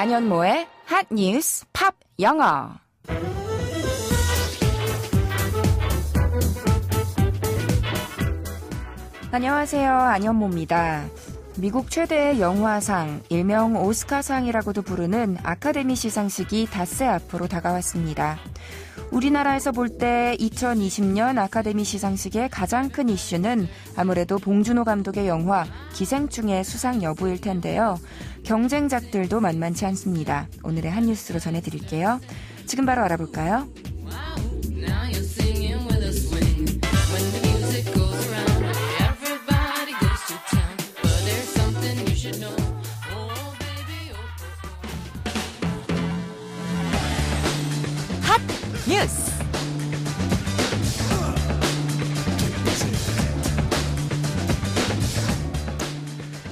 안현모의 핫뉴스 팝 영어. 안녕하세요. 안현모입니다. 미국 최대의 영화상, 일명 오스카상이라고도 부르는 아카데미 시상식이 닷새 앞으로 다가왔습니다. 우리나라에서 볼 때 2020년 아카데미 시상식의 가장 큰 이슈는 아무래도 봉준호 감독의 영화 기생충의 수상 여부일 텐데요. 경쟁작들도 만만치 않습니다. 오늘의 한 뉴스로 전해드릴게요. 지금 바로 알아볼까요? 핫 뉴스.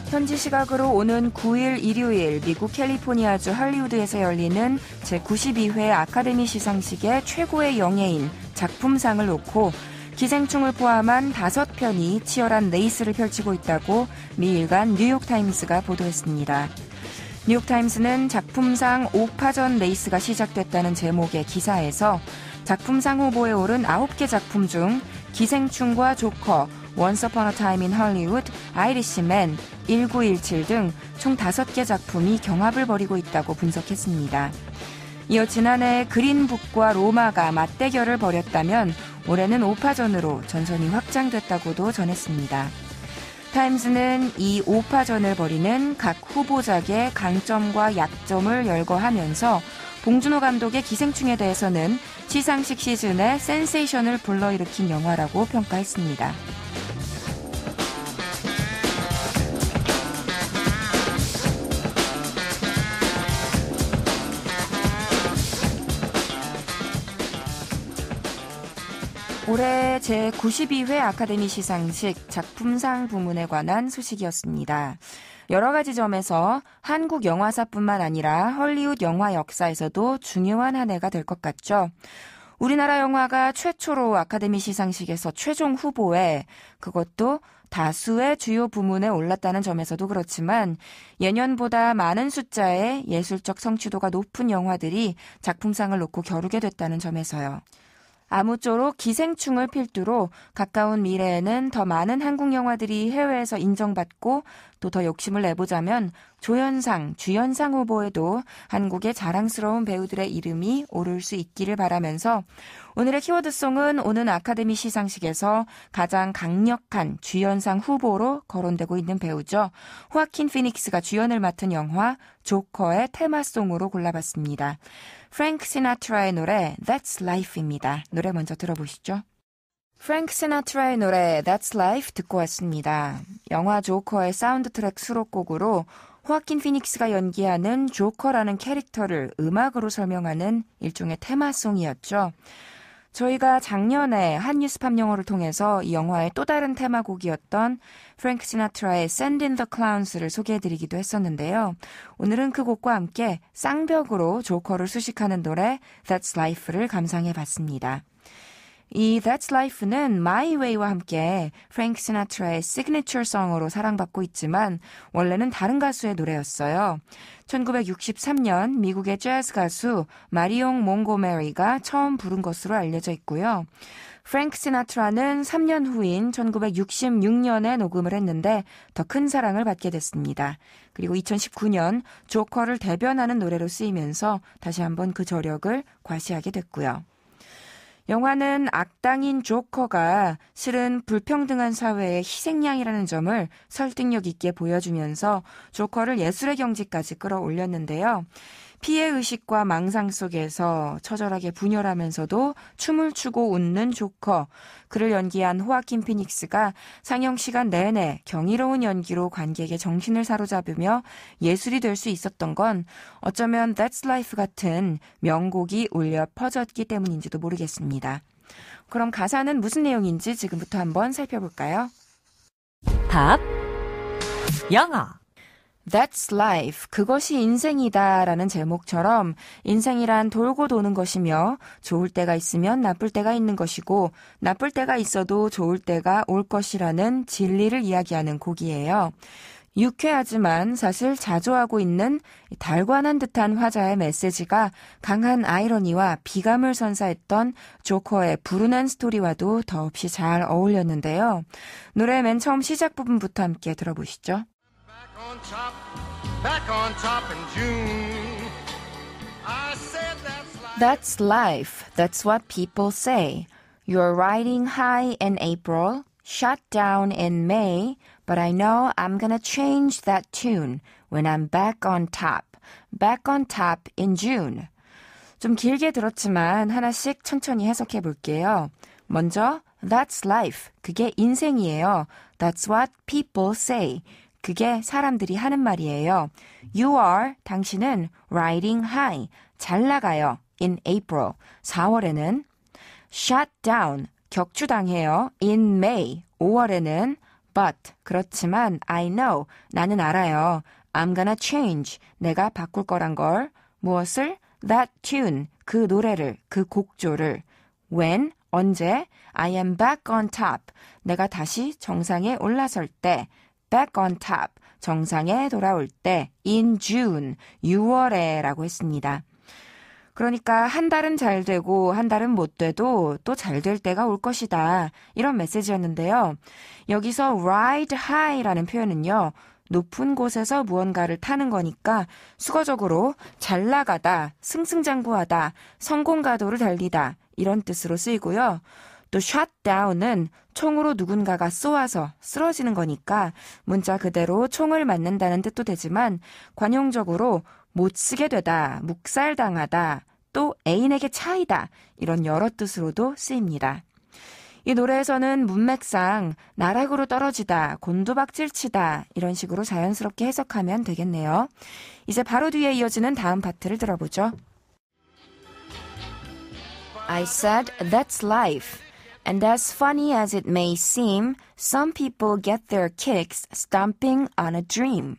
현지 시각으로 오는 9일 일요일 미국 캘리포니아주 할리우드에서 열리는 제92회 아카데미 시상식의 최고의 영예인 작품상을 놓고 기생충을 포함한 5편이 치열한 레이스를 펼치고 있다고 미 일간 뉴욕타임스가 보도했습니다. 뉴욕타임스는 작품상 5파전 레이스가 시작됐다는 제목의 기사에서 작품상 후보에 오른 9개 작품 중 기생충과 조커, Once Upon a Time in Hollywood, 아이리시맨, 1917 등 총 5개 작품이 경합을 벌이고 있다고 분석했습니다. 이어 지난해 그린북과 로마가 맞대결을 벌였다면 올해는 5파전으로 전선이 확장됐다고도 전했습니다. 타임스는 이 5파전을 벌이는 각 후보작의 강점과 약점을 열거하면서 봉준호 감독의 기생충에 대해서는 시상식 시즌에 센세이션을 불러일으킨 영화라고 평가했습니다. 올해 제92회 아카데미 시상식 작품상 부문에 관한 소식이었습니다. 여러 가지 점에서 한국 영화사뿐만 아니라 헐리우드 영화 역사에서도 중요한 한 해가 될 것 같죠. 우리나라 영화가 최초로 아카데미 시상식에서 최종 후보에, 그것도 다수의 주요 부문에 올랐다는 점에서도 그렇지만 예년보다 많은 숫자의 예술적 성취도가 높은 영화들이 작품상을 놓고 겨루게 됐다는 점에서요. 아무쪼록 기생충을 필두로 가까운 미래에는 더 많은 한국 영화들이 해외에서 인정받고 또 더 욕심을 내보자면 조연상, 주연상 후보에도 한국의 자랑스러운 배우들의 이름이 오를 수 있기를 바라면서 오늘의 키워드송은 오는 아카데미 시상식에서 가장 강력한 주연상 후보로 거론되고 있는 배우죠. 호아킨 피닉스가 주연을 맡은 영화 조커의 테마송으로 골라봤습니다. 프랭크 시나트라의 노래 That's Life입니다. 노래 먼저 들어보시죠. 프랭크 시나트라의 노래 That's Life 듣고 왔습니다. 영화 조커의 사운드 트랙 수록곡으로 호아킨 피닉스가 연기하는 조커라는 캐릭터를 음악으로 설명하는 일종의 테마송이었죠. 저희가 작년에 핫뉴스팝 영어를 통해서 이 영화의 또 다른 테마곡이었던 프랭크 시나트라의 Send in the Clowns를 소개해드리기도 했었는데요. 오늘은 그 곡과 함께 쌍벽으로 조커를 수식하는 노래 That's Life를 감상해봤습니다. 이 That's Life는 My Way와 함께 프랭크 시나트라의 시그니처 송으로 사랑받고 있지만 원래는 다른 가수의 노래였어요. 1963년 미국의 재즈 가수 마리옹 몽고메리가 처음 부른 것으로 알려져 있고요. 프랭크 시나트라는 3년 후인 1966년에 녹음을 했는데 더 큰 사랑을 받게 됐습니다. 그리고 2019년 조커를 대변하는 노래로 쓰이면서 다시 한번 그 저력을 과시하게 됐고요. 영화는 악당인 조커가 실은 불평등한 사회의 희생양이라는 점을 설득력 있게 보여주면서 조커를 예술의 경지까지 끌어올렸는데요. 피해의식과 망상 속에서 처절하게 분열하면서도 춤을 추고 웃는 조커, 그를 연기한 호아킨 피닉스가 상영 시간 내내 경이로운 연기로 관객의 정신을 사로잡으며 예술이 될 수 있었던 건 어쩌면 That's Life 같은 명곡이 울려 퍼졌기 때문인지도 모르겠습니다. 그럼 가사는 무슨 내용인지 지금부터 한번 살펴볼까요? 팝 영어. That's life. 그것이 인생이다 라는 제목처럼 인생이란 돌고 도는 것이며 좋을 때가 있으면 나쁠 때가 있는 것이고 나쁠 때가 있어도 좋을 때가 올 것이라는 진리를 이야기하는 곡이에요. 유쾌하지만 사실 자주 하고 있는 달관한 듯한 화자의 메시지가 강한 아이러니와 비감을 선사했던 조커의 부르는 스토리와도 더없이 잘 어울렸는데요. 노래 맨 처음 시작 부분부터 함께 들어보시죠. Back on top in June. I said that's life. That's what people say. You're riding high in April, shut down in May, but I know I'm gonna change that tune when I'm back on top. Back on top in June. 좀 길게 들었지만 하나씩 천천히 해석해 볼게요. 먼저, that's life. 그게 인생이에요. That's what people say. 그게 사람들이 하는 말이에요. You are, 당신은 riding high. 잘 나가요. In April, 4월에는 shut down, 격추당해요. In May, 5월에는 but, 그렇지만 I know, 나는 알아요. I'm gonna change, 내가 바꿀 거란 걸. 무엇을? That tune, 그 노래를, 그 곡조를. When, 언제? I am back on top, 내가 다시 정상에 올라설 때. Back on top, 정상에 돌아올 때. In June, 6월에 라고 했습니다. 그러니까 한 달은 잘 되고 한 달은 못 돼도 또 잘 될 때가 올 것이다. 이런 메시지였는데요. 여기서 ride high라는 표현은요. 높은 곳에서 무언가를 타는 거니까 수거적으로 잘 나가다, 승승장구하다, 성공가도를 달리다 이런 뜻으로 쓰이고요. 또 shut down은 총으로 누군가가 쏘아서 쓰러지는 거니까 문자 그대로 총을 맞는다는 뜻도 되지만 관용적으로 못 쓰게 되다, 묵살당하다, 또 애인에게 차이다 이런 여러 뜻으로도 쓰입니다. 이 노래에서는 문맥상 나락으로 떨어지다, 곤두박질치다 이런 식으로 자연스럽게 해석하면 되겠네요. 이제 바로 뒤에 이어지는 다음 파트를 들어보죠. I said that's life. And as funny as it may seem, some people get their kicks stomping on a dream.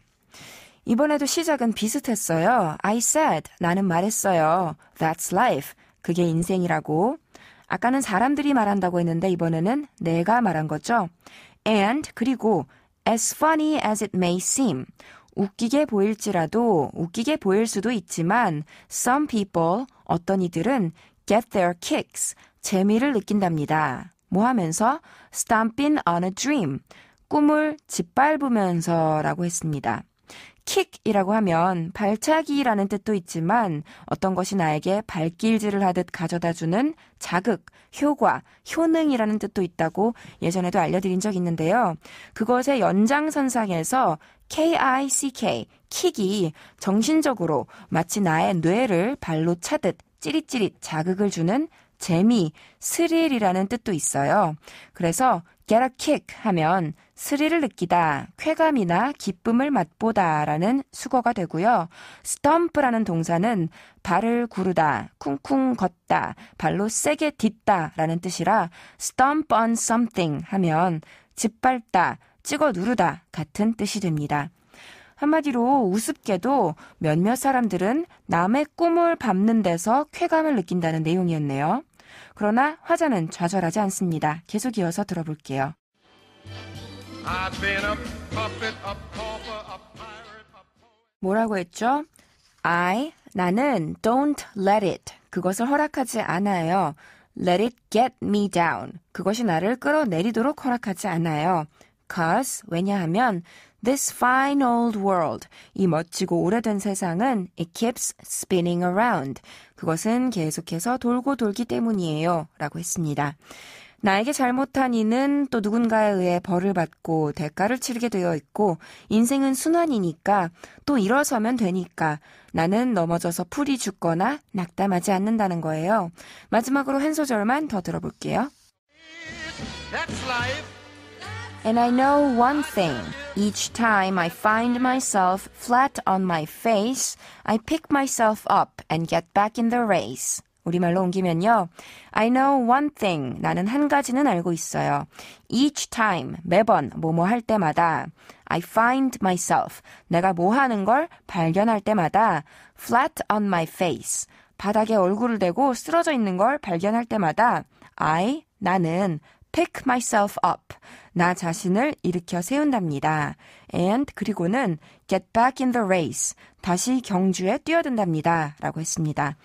이번에도 시작은 비슷했어요. I said, 나는 말했어요. That's life, 그게 인생이라고. 아까는 사람들이 말한다고 했는데 이번에는 내가 말한 거죠. And, 그리고 as funny as it may seem, 웃기게 보일지라도 웃기게 보일 수도 있지만 some people, 어떤 이들은 get their kicks, 재미를 느낀답니다. 뭐 하면서? stomping on a dream, 꿈을 짓밟으면서 라고 했습니다. 킥이라고 하면 발차기라는 뜻도 있지만 어떤 것이 나에게 발길질을 하듯 가져다주는 자극, 효과, 효능이라는 뜻도 있다고 예전에도 알려드린 적 있는데요. 그것의 연장선상에서 K-I-C-K, 킥이 정신적으로 마치 나의 뇌를 발로 차듯 찌릿찌릿 자극을 주는 재미, 스릴이라는 뜻도 있어요. 그래서 get a kick 하면 스릴을 느끼다, 쾌감이나 기쁨을 맛보다 라는 수거가 되고요. stomp라는 동사는 발을 구르다, 쿵쿵 걷다, 발로 세게 딛다 라는 뜻이라 stomp on something 하면 짓밟다, 찍어 누르다 같은 뜻이 됩니다. 한마디로 우습게도 몇몇 사람들은 남의 꿈을 밟는 데서 쾌감을 느낀다는 내용이었네요. 그러나 화자는 좌절하지 않습니다. 계속 이어서 들어볼게요. 뭐라고 했죠? 나는 don't let it, 그것을 허락하지 않아요. Let it get me down, 그것이 나를 끌어내리도록 허락하지 않아요. Cause, 왜냐하면 this fine old world, 이 멋지고 오래된 세상은 it keeps spinning around, 그것은 계속해서 돌고 돌기 때문이에요 라고 했습니다. 나에게 잘못한 이는 또 누군가에 의해 벌을 받고 대가를 치르게 되어 있고 인생은 순환이니까 또 일어서면 되니까 나는 넘어져서 풀이 죽거나 낙담하지 않는다는 거예요. 마지막으로 한 소절만 더 들어볼게요. That's life. And I know one thing. Each time I find myself flat on my face, I pick myself up and get back in the race. 우리말로 옮기면요. I know one thing. 나는 한 가지는 알고 있어요. Each time. 매번 뭐뭐 할 때마다. I find myself. 내가 뭐 하는 걸 발견할 때마다. Flat on my face. 바닥에 얼굴을 대고 쓰러져 있는 걸 발견할 때마다. 나는 pick myself up. 나 자신을 일으켜 세운답니다. And 그리고는 get back in the race. 다시 경주에 뛰어든답니다. 라고 했습니다.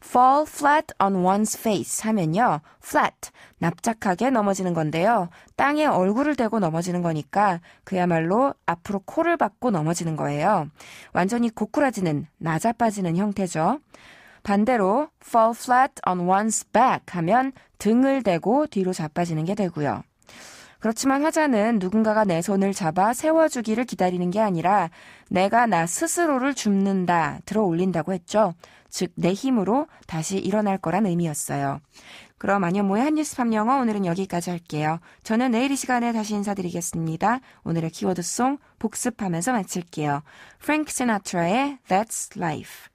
fall flat on one's face 하면요. flat, 납작하게 넘어지는 건데요. 땅에 얼굴을 대고 넘어지는 거니까 그야말로 앞으로 코를 박고 넘어지는 거예요. 완전히 고꾸라지는, 나자빠지는 형태죠. 반대로 fall flat on one's back 하면 등을 대고 뒤로 자빠지는 게 되고요. 그렇지만 화자는 누군가가 내 손을 잡아 세워주기를 기다리는 게 아니라 내가 나 스스로를 줍는다, 들어 올린다고 했죠. 즉, 내 힘으로 다시 일어날 거란 의미였어요. 그럼 안현모의 한뉴스팝 영어 오늘은 여기까지 할게요. 저는 내일 이 시간에 다시 인사드리겠습니다. 오늘의 키워드송 복습하면서 마칠게요. 프랭크 시나트라의 That's Life.